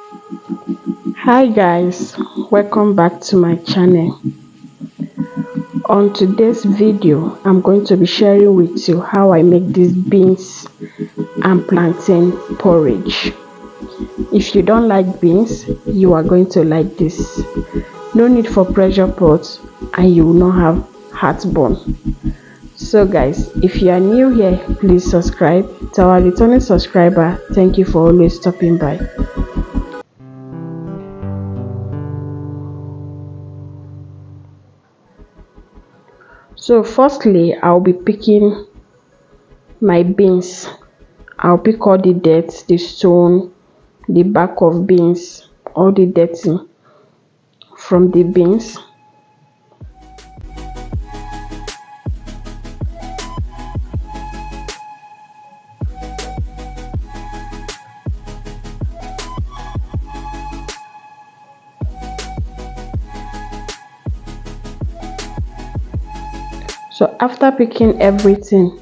Hi guys, welcome back to my channel. On today's video, I'm going to be sharing with you how I make this beans and plantain porridge. If you don't like beans, you are going to like this. No need for pressure pot and you will not have heartburn. So guys, if you are new here, please subscribe. To our returning subscriber, thank you for always stopping by. So firstly, I'll be picking my beans. I'll pick all the dirt, the stone, the back of beans, all the dirty from the beans. So after picking everything,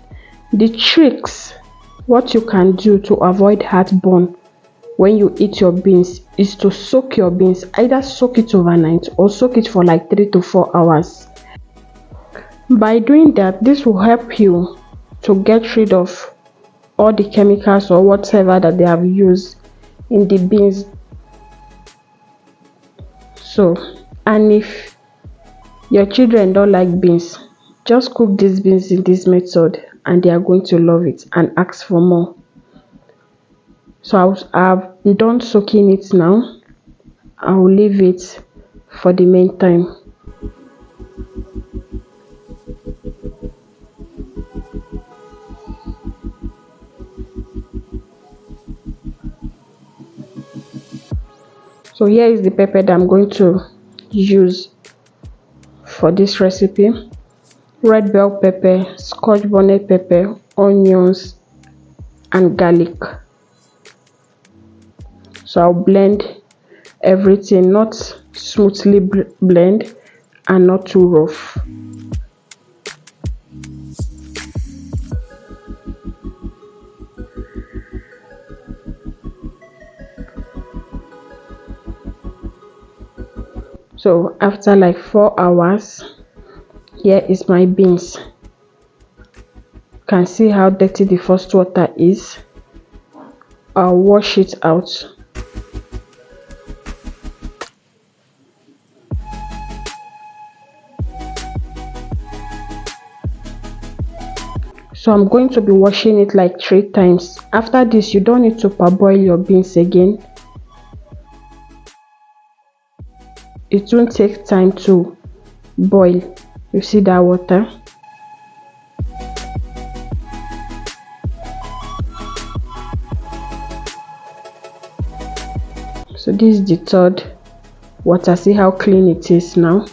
the tricks, what you can do to avoid heartburn when you eat your beans is to soak your beans. Either soak it overnight or soak it for like 3 to 4 hours. By doing that, this will help you to get rid of all the chemicals or whatever that they have used in the beans. So, and if your children don't like beans, just cook these beans in this method and they are going to love it and ask for more. So I've done soaking it now. I will leave it for the meantime. So here is the pepper that I'm going to use for this recipe: red bell pepper, scotch bonnet pepper, onions and garlic. So I'll blend everything, not smoothly blend and not too rough. So after like 4 hours, here is my beans. You can see how dirty the first water is. I'll wash it out. So I'm going to be washing it like 3 times. After this, you don't need to parboil your beans again. It won't take time to boil. You see that water? So this is the third water. See how clean it is now.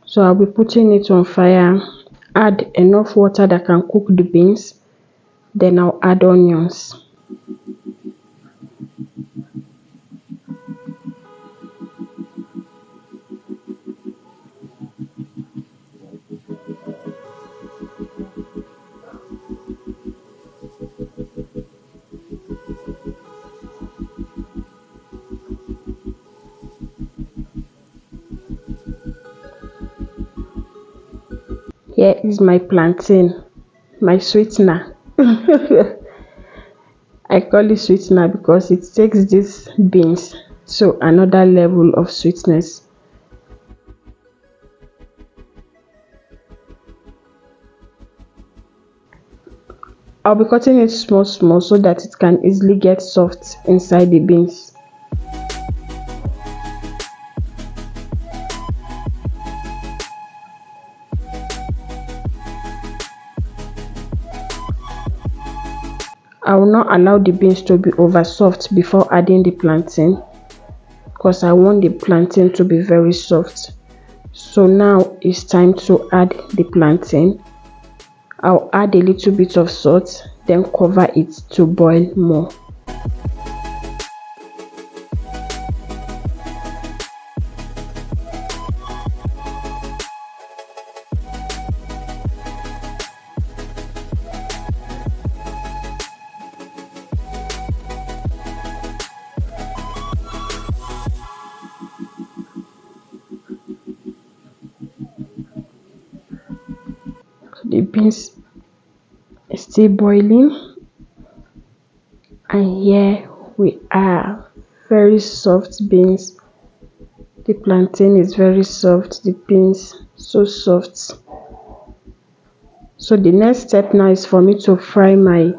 So I'll be putting it on fire. Add enough water that can cook the beans. Then I'll add onions. Here is my plantain, my sweetener. I call it sweetener because it takes these beans to another level of sweetness. I'll be cutting it small so that it can easily get soft inside the beans. I will not allow the beans to be over soft before adding the plantain, because I want the plantain to be very soft. So now it's time to add the plantain. I'll add a little bit of salt, then cover it to boil more. The beans is still boiling, and here we are. Very soft beans. The plantain is very soft, the beans so soft. So the next step now is for me to fry my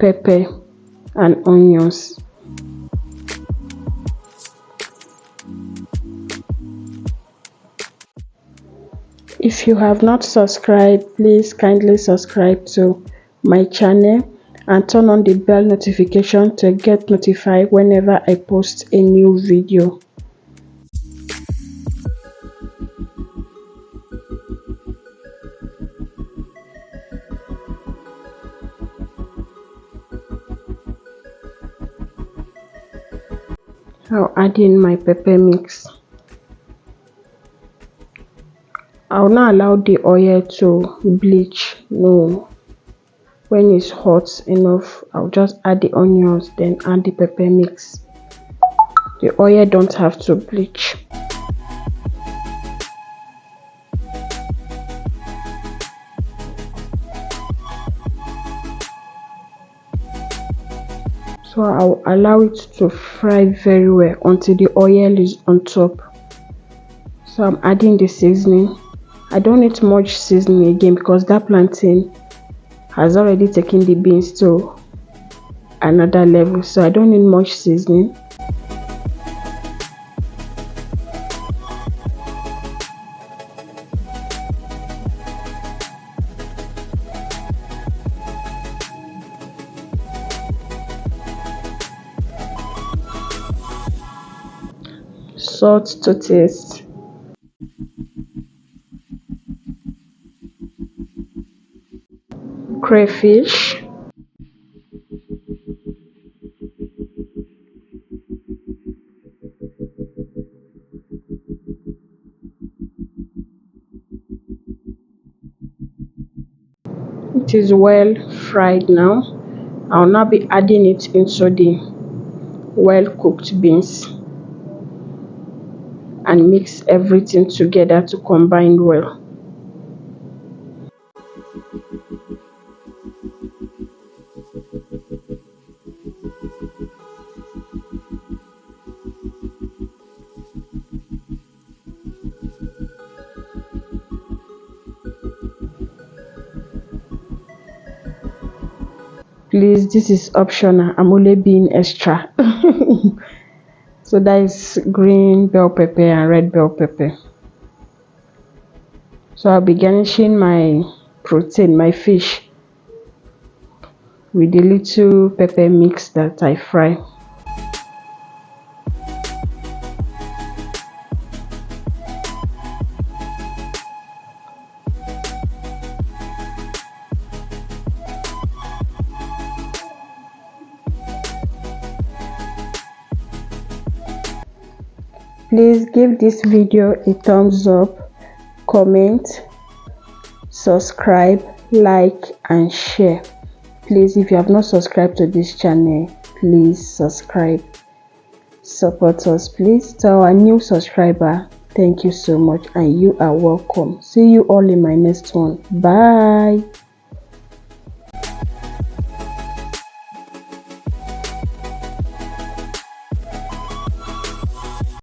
pepper and onions. If you have not subscribed, please kindly subscribe to my channel and turn on the bell notification to get notified whenever I post a new video. I'll add in my pepper mix. I'll not allow the oil to bleach. No. When it's hot enough, I'll just add the onions, then add the pepper mix. The oil don't have to bleach. So I'll allow it to fry very well until the oil is on top. So I'm adding the seasoning. I don't need much seasoning again because that plantain has already taken the beans to another level, so I don't need much seasoning. Salt to taste. Crayfish. It is well fried now. I'll now be adding it into the well cooked beans and mix everything together to combine well. Please, this is optional. I'm only being extra. So that is green bell pepper and red bell pepper. So I'll be garnishing my protein, my fish, with the little pepper mix that I fry. Please give this video a thumbs up, comment, subscribe, like and share. Please, if you have not subscribed to this channel, please subscribe. Support us, please. To our new subscriber, thank you so much and you are welcome. See you all in my next one. Bye.